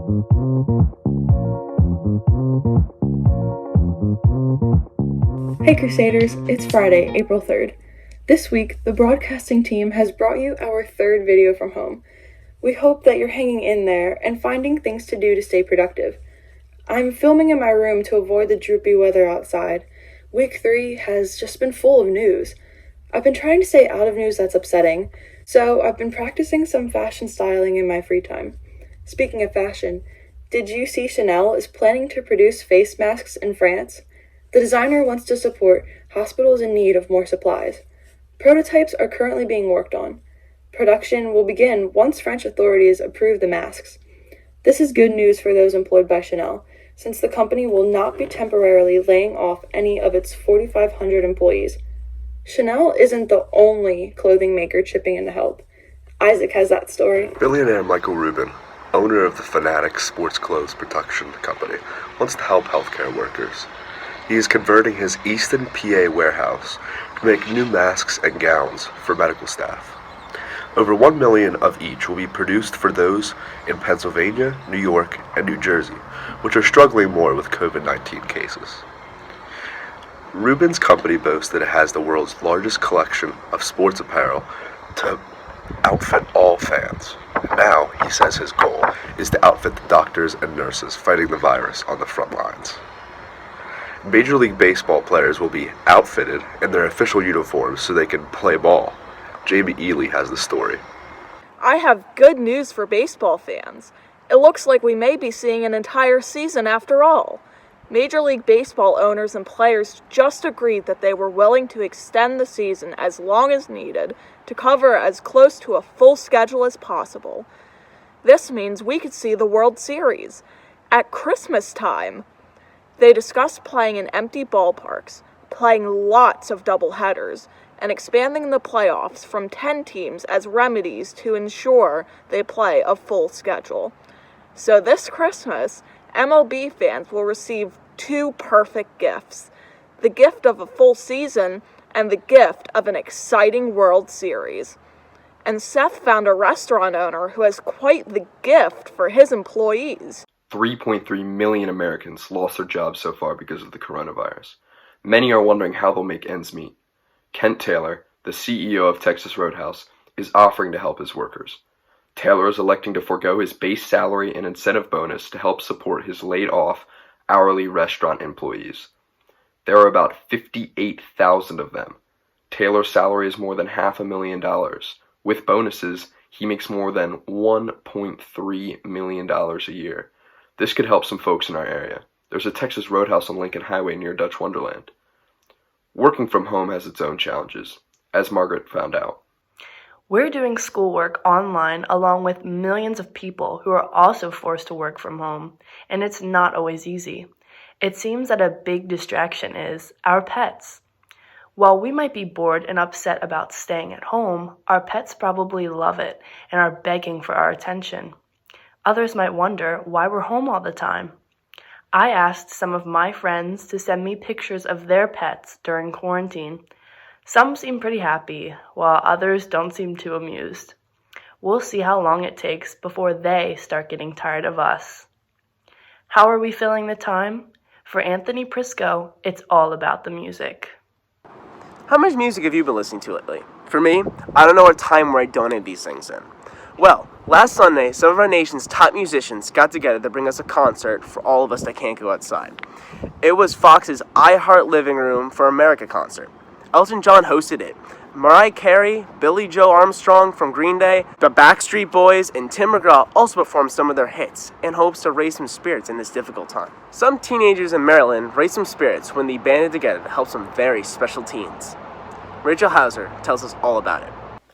Hey Crusaders, it's Friday, April 3rd. This week, the broadcasting team has brought you our third video from home. We hope that you're hanging in there and finding things to do to stay productive. I'm filming in my room to avoid the droopy weather outside. Week 3 has just been full of news. I've been trying to stay out of news that's upsetting, so I've been practicing some fashion styling in my free time. Speaking of fashion, did you see Chanel is planning to produce face masks in France? The designer wants to support hospitals in need of more supplies. Prototypes are currently being worked on. Production will begin once French authorities approve the masks. This is good news for those employed by Chanel, since the company will not be temporarily laying off any of its 4,500 employees. Chanel isn't the only clothing maker chipping in to help. Isaac has that story. Billionaire Michael Rubin, owner of the Fanatic Sports Clothes Production Company, wants to help healthcare workers. He is converting his Easton, PA warehouse to make new masks and gowns for medical staff. Over 1 million of each will be produced for those in Pennsylvania, New York, and New Jersey, which are struggling more with COVID-19 cases. Rubin's company boasts that it has the world's largest collection of sports apparel to outfit all fans. Now, he says his goal is to outfit the doctors and nurses fighting the virus on the front lines. Major League Baseball players will be outfitted in their official uniforms so they can play ball. Jamie Ely has the story. I have good news for baseball fans. It looks like we may be seeing an entire season after all. Major League Baseball owners and players just agreed that they were willing to extend the season as long as needed to cover as close to a full schedule as possible. This means we could see the World Series at Christmas time. They discussed playing in empty ballparks, playing lots of doubleheaders, and expanding the playoffs from 10 teams as remedies to ensure they play a full schedule. So this Christmas, MLB fans will receive 2 perfect gifts: the gift of a full season and the gift of an exciting World Series. And Seth found a restaurant owner who has quite the gift for his employees. 3.3 million Americans lost their jobs so far because of the coronavirus. Many are wondering how they'll make ends meet. Kent Taylor, the CEO of Texas Roadhouse, is offering to help his workers. Taylor is electing to forego his base salary and incentive bonus to help support his laid-off hourly restaurant employees. There are about 58,000 of them. Taylor's salary is more than $500,000. With bonuses, he makes more than $1.3 million a year. This could help some folks in our area. There's a Texas Roadhouse on Lincoln Highway near Dutch Wonderland. Working from home has its own challenges, as Margaret found out. We're doing schoolwork online along with millions of people who are also forced to work from home, and it's not always easy. It seems that a big distraction is our pets. While we might be bored and upset about staying at home, our pets probably love it and are begging for our attention. Others might wonder why we're home all the time. I asked some of my friends to send me pictures of their pets during quarantine. Some seem pretty happy, while others don't seem too amused. We'll see how long it takes before they start getting tired of us. How are we filling the time? For Anthony Prisco, it's all about the music. How much music have you been listening to lately? For me, I don't know a time where I don't add these things in. Well, last Sunday, some of our nation's top musicians got together to bring us a concert for all of us that can't go outside. It was Fox's I Heart Living Room for America concert. Elton John hosted it. Mariah Carey, Billy Joe Armstrong from Green Day, the Backstreet Boys, and Tim McGraw also performed some of their hits in hopes to raise some spirits in this difficult time. Some teenagers in Maryland raised some spirits when they banded together to help some very special teens. Rachel Hauser tells us all about it.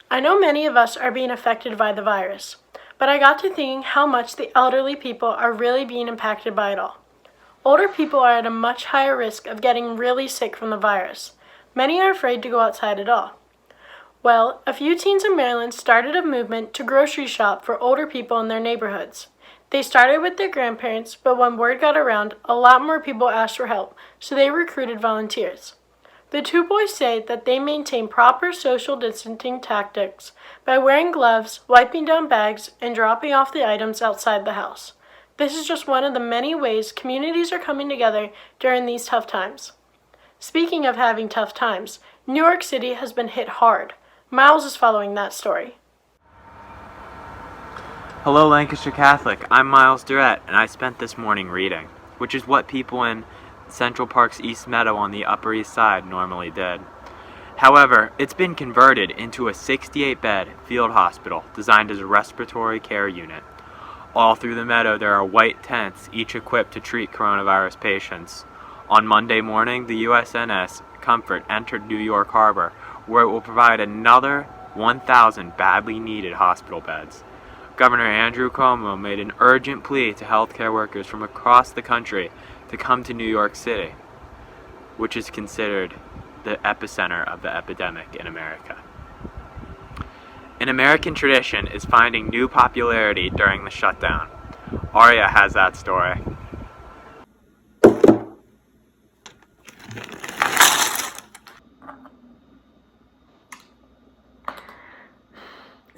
I know many of us are being affected by the virus, but I got to thinking how much the elderly people are really being impacted by it all. Older people are at a much higher risk of getting really sick from the virus. Many are afraid to go outside at all. Well, a few teens in Maryland started a movement to grocery shop for older people in their neighborhoods. They started with their grandparents, but when word got around, a lot more people asked for help, so they recruited volunteers. The 2 boys say that they maintain proper social distancing tactics by wearing gloves, wiping down bags, and dropping off the items outside the house. This is just one of the many ways communities are coming together during these tough times. Speaking of having tough times, New York City has been hit hard. Miles is following that story. Hello, Lancaster Catholic. I'm Miles Durrett, and I spent this morning reading, which is what people in Central Park's East Meadow on the Upper East Side normally did. However, it's been converted into a 68-bed field hospital designed as a respiratory care unit. All through the meadow, there are white tents, each equipped to treat coronavirus patients. On Monday morning, the USNS Comfort entered New York Harbor, where it will provide another 1,000 badly needed hospital beds. Governor Andrew Cuomo made an urgent plea to healthcare workers from across the country to come to New York City, which is considered the epicenter of the epidemic in America. An American tradition is finding new popularity during the shutdown. Aria has that story.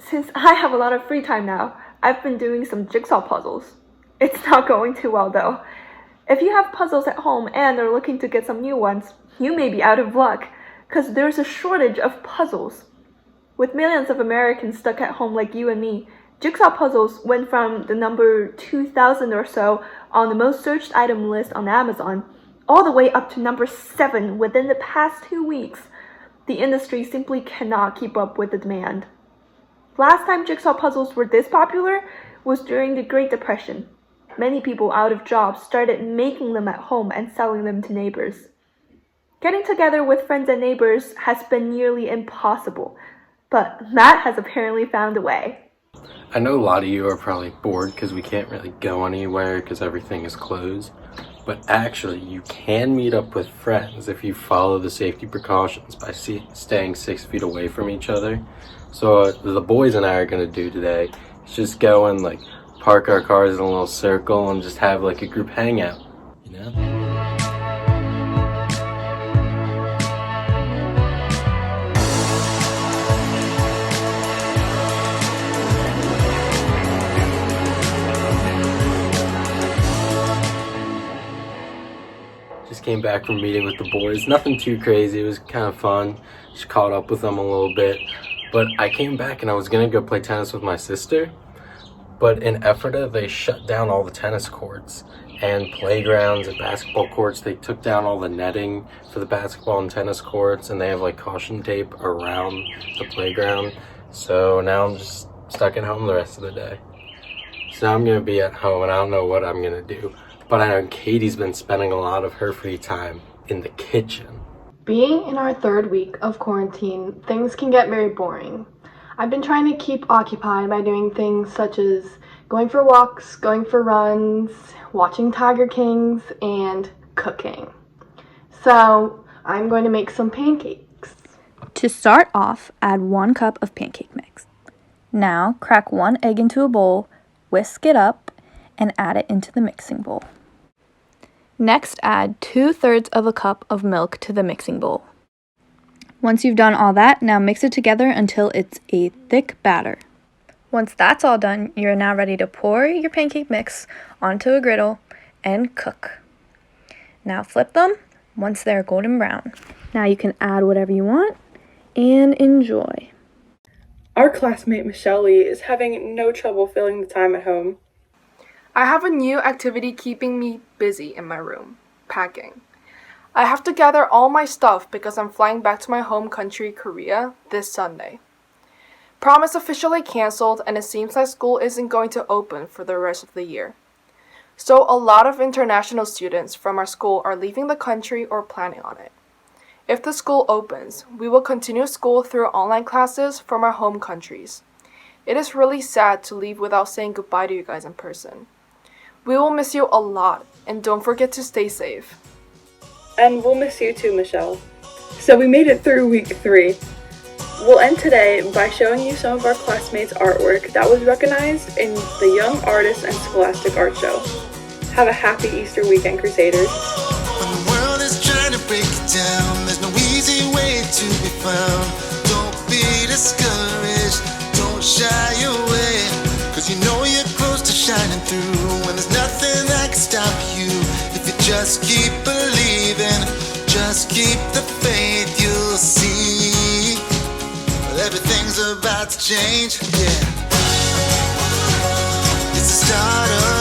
Since I have a lot of free time now, I've been doing some jigsaw puzzles. It's not going too well though. If you have puzzles at home and are looking to get some new ones, you may be out of luck, because there's a shortage of puzzles. With millions of Americans stuck at home like you and me, jigsaw puzzles went from the number 2,000 or so on the most searched item list on Amazon, all the way up to number 7 within the past 2 weeks. The industry simply cannot keep up with the demand. Last time jigsaw puzzles were this popular was during the Great Depression. Many people out of jobs started making them at home and selling them to neighbors. Getting together with friends and neighbors has been nearly impossible, but Matt has apparently found a way. I know a lot of you are probably bored because we can't really go anywhere because everything is closed, but actually you can meet up with friends if you follow the safety precautions by staying 6 feet away from each other. So what the boys and I are going to do today is just go and park our cars in a little circle and just have a group hangout, you know? Just came back from meeting with the boys. Nothing too crazy. It was kind of fun. Just caught up with them a little bit. But I came back and I was going to go play tennis with my sister. But in Ephrata, they shut down all the tennis courts and playgrounds and basketball courts. They took down all the netting for the basketball and tennis courts, and they have caution tape around the playground. So now I'm just stuck at home the rest of the day. So I'm going to be at home and I don't know what I'm going to do. But I know Katie's been spending a lot of her free time in the kitchen. Being in our 3rd week of quarantine, things can get very boring. I've been trying to keep occupied by doing things such as going for walks, going for runs, watching Tiger Kings, and cooking. So I'm going to make some pancakes. To start off, add 1 cup of pancake mix. Now crack 1 egg into a bowl, whisk it up, and add it into the mixing bowl. Next, add 2/3 of a cup of milk to the mixing bowl. Once you've done all that, now mix it together until it's a thick batter. Once that's all done, you're now ready to pour your pancake mix onto a griddle and cook. Now flip them once they're golden brown. Now you can add whatever you want and enjoy. Our classmate Michelle Lee is having no trouble filling the time at home. I have a new activity keeping me busy in my room, packing. I have to gather all my stuff because I'm flying back to my home country, Korea, this Sunday. Prom is officially canceled and it seems like school isn't going to open for the rest of the year. So a lot of international students from our school are leaving the country or planning on it. If the school opens, we will continue school through online classes from our home countries. It is really sad to leave without saying goodbye to you guys in person. We will miss you a lot, and don't forget to stay safe. And we'll miss you too, Michelle. So we made it through week 3. We'll end today by showing you some of our classmates' artwork that was recognized in the Young Artists and Scholastic Art Show. Have a happy Easter weekend, Crusaders. When the world is trying to break it down, there's no easy way to be found. Don't be discouraged, don't shy away, 'cause you know you're close to shining through when there's nothing Just keep believing, just keep the faith, you'll see. Well, everything's about to change, yeah. It's the start of